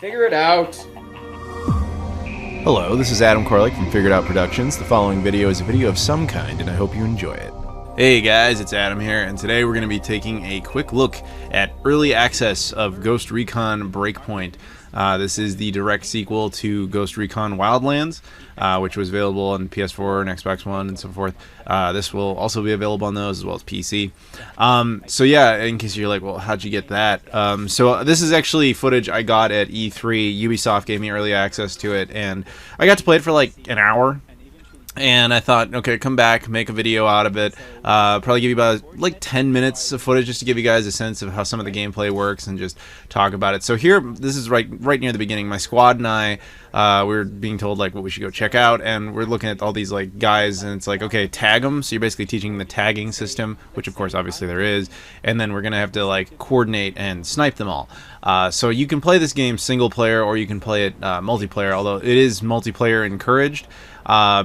Figure it out. Hello, this is Adam Koralik from Figured Out Productions. The following video is a video of some kind, and I hope you enjoy it. Hey guys, it's Adam here, and today we're going to be taking a quick look at early access of Ghost Recon Breakpoint. This is the direct sequel to Ghost Recon Wildlands, which was available on PS4 and Xbox One and so forth. This will also be available on those as well as PC. So yeah, in case you're like, well, how'd you get that? So this is actually footage I got at E3. Ubisoft gave me early access to it, and I got to play it for like an hour. And I thought, okay, come back, make a video out of it. Probably give you about like 10 minutes of footage just to give you guys a sense of how some of the gameplay works and just talk about it. So here, this is right near the beginning. My squad and I, we were being told like what we should go check out, and we're looking at all these like guys, and it's like, okay, tag them. So you're basically teaching the tagging system, which of course obviously there is, and then we're gonna have to like coordinate and snipe them all. So you can play this game single player, or you can play it multiplayer, although it is multiplayer encouraged.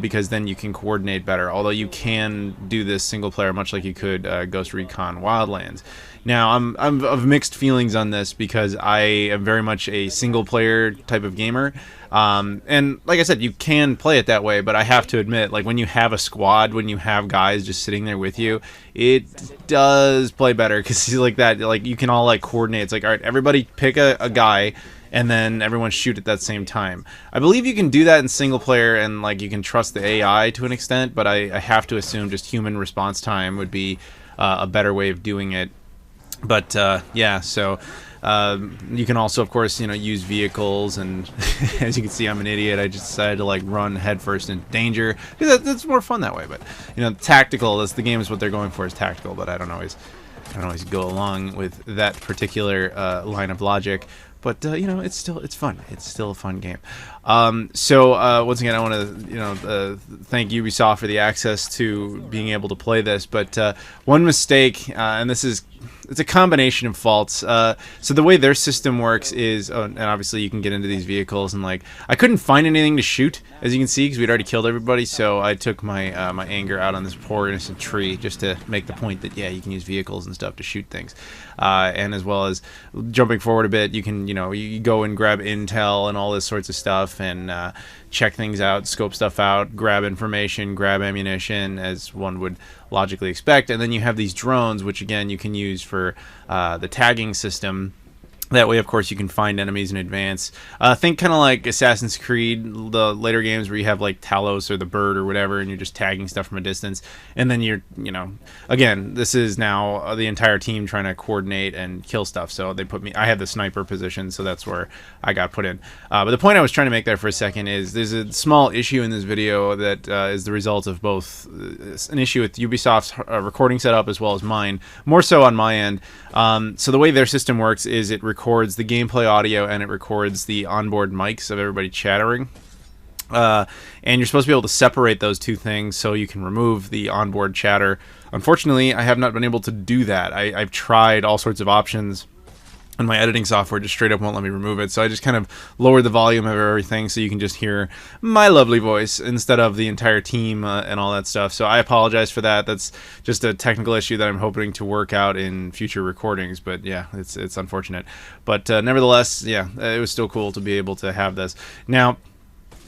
Because then you can coordinate better. Although you can do this single player much like you could Ghost Recon Wildlands. Now I'm of mixed feelings on this because I am very much a single player type of gamer. And like I said, you can play it that way, but I have to admit, like when you have a squad, when you have guys just sitting there with you, it does play better because like that, like you can all like coordinate. It's like, all right, everybody pick a guy, and then everyone shoot at that same time. I believe you can do that in single player, and like you can trust the AI to an extent, but I have to assume just human response time would be a better way of doing it. But yeah, so you can also, of course, use vehicles, and as you can see, I'm an idiot. I just decided to like run headfirst into danger because that's more fun that way. But tactical. That's the game is what they're going for, is tactical. But I don't always go along with that particular line of logic. But it's fun. It's still a fun game. So once again, I want to thank Ubisoft for the access to being able to play this. But one mistake, and it's a combination of faults. So the way their system works is, and obviously you can get into these vehicles, and like I couldn't find anything to shoot, as you can see, because we'd already killed everybody. So I took my my anger out on this poor innocent tree just to make the point that yeah, you can use vehicles and stuff to shoot things, and as well as jumping forward a bit, you can you go and grab intel and all this sorts of stuff, and check things out, scope stuff out, grab information, grab ammunition, as one would logically expect. And then you have these drones, which again you can use for the tagging system. That way, of course, you can find enemies in advance. Think kind of like Assassin's Creed, the later games where you have like Talos or the bird or whatever, and you're just tagging stuff from a distance. And then you're, again, this is now the entire team trying to coordinate and kill stuff. So they put me, I had the sniper position, so that's where I got put in. But the point I was trying to make there for a second is there's a small issue in this video that is the result of both an issue with Ubisoft's recording setup as well as mine, more so on my end. So the way their system works is it records the gameplay audio and it records the onboard mics of everybody chattering. And you're supposed to be able to separate those two things so you can remove the onboard chatter. Unfortunately, I have not been able to do that. I've tried all sorts of options, and my editing software just straight up won't let me remove it. So I just kind of lowered the volume of everything so you can just hear my lovely voice instead of the entire team and all that stuff. So I apologize for that. That's just a technical issue that I'm hoping to work out in future recordings. But yeah, it's unfortunate. But nevertheless, yeah, it was still cool to be able to have this. Now,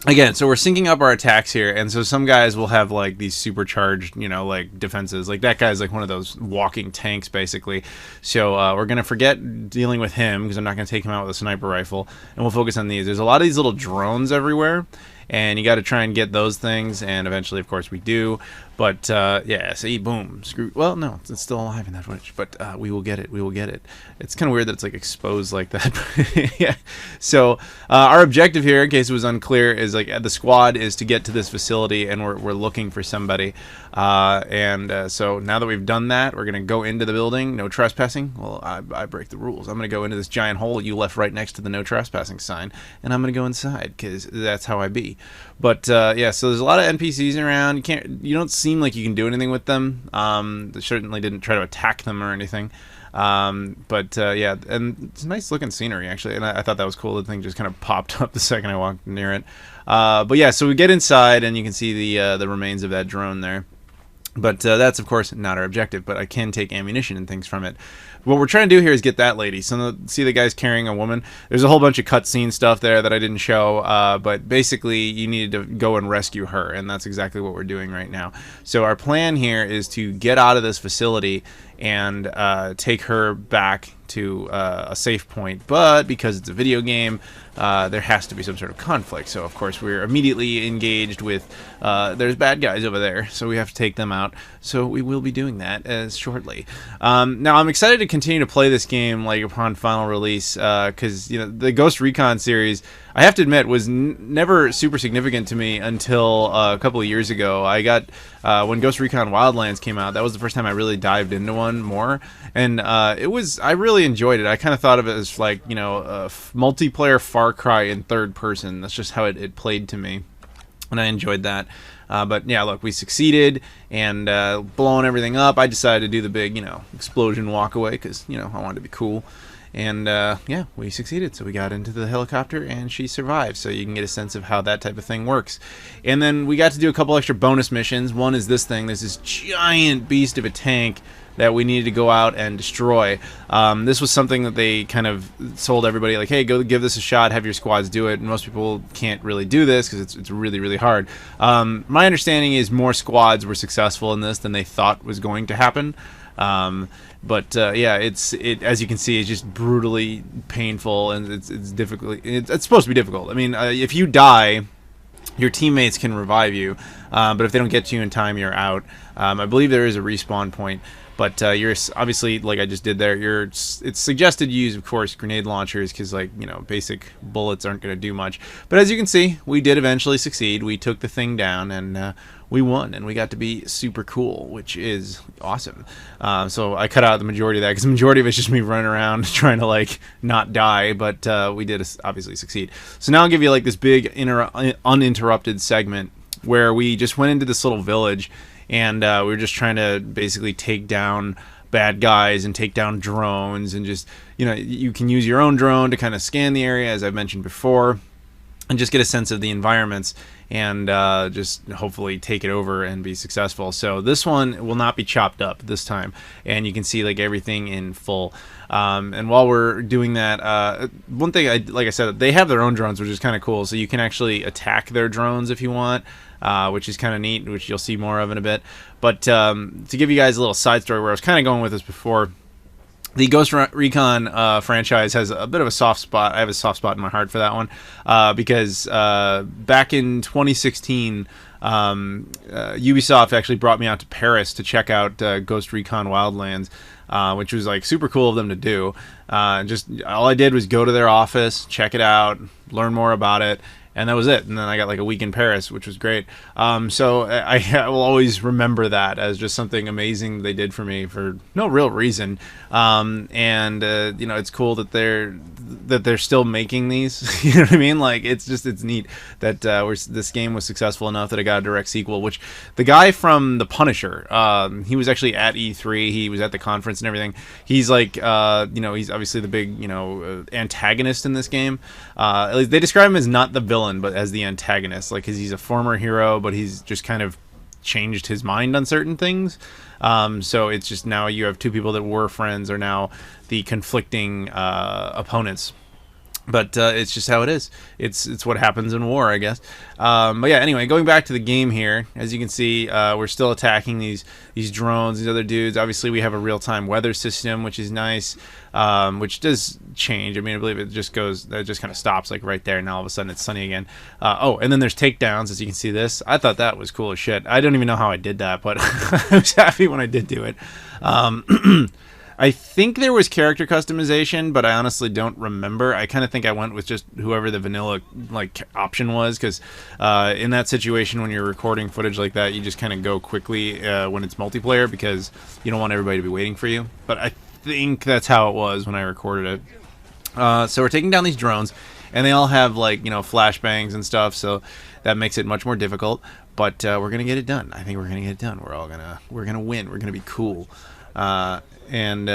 again, so we're syncing up our attacks here, and so some guys will have like these supercharged, like defenses. Like that guy's like one of those walking tanks, basically. So we're gonna forget dealing with him because I'm not gonna take him out with a sniper rifle, and we'll focus on these. There's a lot of these little drones everywhere, and you got to try and get those things, and eventually, of course, we do. But yeah, see, boom, screw. Well, no, it's still alive in that footage, but we will get it. We will get it. It's kind of weird that it's like exposed like that. Yeah. So our objective here, in case it was unclear, is like the squad is to get to this facility, and we're looking for somebody. So now that we've done that, we're gonna go into the building. No trespassing. Well, I break the rules. I'm gonna go into this giant hole you left right next to the no trespassing sign, and I'm gonna go inside because that's how I be. But yeah, so there's a lot of NPCs around. You don't seem like you can do anything with them. They certainly didn't try to attack them or anything. But yeah, and it's nice looking scenery actually, and I thought that was cool. The thing just kind of popped up the second I walked near it. But yeah, so we get inside, and you can see the remains of that drone there. But that's, of course, not our objective, but I can take ammunition and things from it. What we're trying to do here is get that lady. So see the guy's carrying a woman. There's a whole bunch of cutscene stuff there that I didn't show, but basically you needed to go and rescue her, and that's exactly what we're doing right now. So our plan here is to get out of this facility and take her back to a safe point, but because it's a video game, there has to be some sort of conflict. So of course we're immediately engaged with there's bad guys over there, so we have to take them out. So we will be doing that as shortly. Now I'm excited to continue to play this game like upon final release, because you know the Ghost Recon series, I have to admit, was never super significant to me until a couple of years ago. I got when Ghost Recon Wildlands came out, that was the first time I really dived into one more, and I really enjoyed it. I kind of thought of it as like, you know, a multiplayer Far Cry in third person. That's just how it played to me, and I enjoyed that. But yeah, look, we succeeded, and blowing everything up, I decided to do the big, you know, explosion walk away because, you know, I wanted to be cool. And yeah, we succeeded. So we got into the helicopter and she survived. So you can get a sense of how that type of thing works. And then we got to do a couple extra bonus missions. One is this thing. There's this giant beast of a tank that we needed to go out and destroy. This was something that they kind of told everybody, like, hey, go give this a shot, have your squads do it. And most people can't really do this because it's really, really hard. My understanding is more squads were successful in this than they thought was going to happen. But yeah, it as you can see, it's just brutally painful, and it's difficult. It's supposed to be difficult. I mean, if you die, your teammates can revive you, but if they don't get to you in time, you're out. I believe there is a respawn point, but you're obviously, like I just did there, it's suggested you use, of course, grenade launchers, because, like, you know, basic bullets aren't going to do much. But as you can see, we did eventually succeed. We took the thing down, and we won, and we got to be super cool, which is awesome. So I cut out the majority of that, because the majority of it's just me running around trying to, like, not die, but we did obviously succeed. So now I'll give you, like, this big uninterrupted segment where we just went into this little village, and we were just trying to basically take down bad guys and take down drones, and just, you know, you can use your own drone to kind of scan the area, as I've mentioned before, and just get a sense of the environments, and just hopefully take it over and be successful. So this one will not be chopped up this time, and you can see, like, everything in full. And while we're doing that, one thing, like I said, they have their own drones, which is kind of cool, so you can actually attack their drones if you want, which is kind of neat, which you'll see more of in a bit. But to give you guys a little side story where I was kind of going with this before, the Ghost Recon franchise has a bit of a soft spot. I have a soft spot in my heart for that one, because back in 2016, Ubisoft actually brought me out to Paris to check out Ghost Recon Wildlands, which was, like, super cool of them to do. Just all I did was go to their office, check it out, learn more about it, and that was it. And then I got, like, a week in Paris, which was great. So I will always remember that as just something amazing they did for me for no real reason. And you know, it's cool that they're still making these. You know what I mean? Like, it's neat that this game was successful enough that it got a direct sequel. Which the guy from The Punisher, he was actually at E3. He was at the conference and everything. He's like, you know, he's obviously the big, you know, antagonist in this game. At least they describe him as not the villain, but as the antagonist, like, because he's a former hero, but he's just kind of changed his mind on certain things. So it's just now you have two people that were friends are now the conflicting opponents. But it's just how it is. It's what happens in war, I guess. But yeah, anyway, going back to the game here, as you can see, we're still attacking these drones, these other dudes. Obviously, we have a real-time weather system, which is nice, which does change. I mean, I believe it just kind of stops, like, right there, and now all of a sudden it's sunny again. Oh, and then there's takedowns, as you can see this. I thought that was cool as shit. I don't even know how I did that, but I was happy when I did do it. I think there was character customization, but I honestly don't remember. I kind of think I went with just whoever the vanilla, like, option was, because in that situation, when you're recording footage like that, you just kind of go quickly when it's multiplayer, because you don't want everybody to be waiting for you. But I think that's how it was when I recorded it. So we're taking down these drones, and they all have, like, you know, flashbangs and stuff, so that makes it much more difficult. But we're gonna get it done. I think we're gonna get it done. We're gonna win. We're gonna be cool. And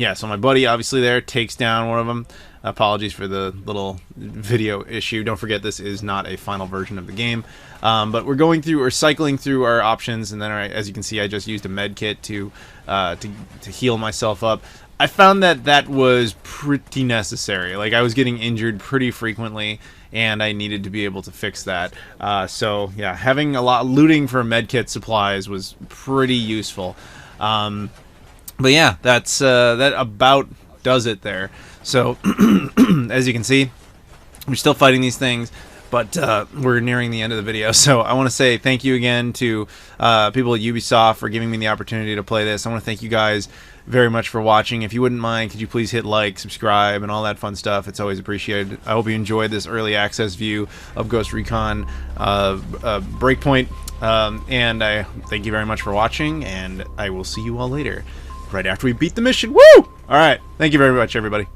yeah, so my buddy obviously there takes down one of them. Apologies for the little video issue. Don't forget, this is not a final version of the game. But we're cycling through our options, and then as you can see, I just used a med kit to heal myself up. I found that was pretty necessary. Like, I was getting injured pretty frequently, and I needed to be able to fix that. So yeah, having a lot looting for med kit supplies was pretty useful. But yeah, that about does it there. So as you can see, we're still fighting these things, but we're nearing the end of the video. So I want to say thank you again to people at Ubisoft for giving me the opportunity to play this. I want to thank you guys very much for watching. If you wouldn't mind, could you please hit like, subscribe, and all that fun stuff? It's always appreciated. I hope you enjoyed this early access view of Ghost Recon Breakpoint, and I thank you very much for watching, and I will see you all later, right after we beat the mission. Woo! All right, thank you very much, everybody.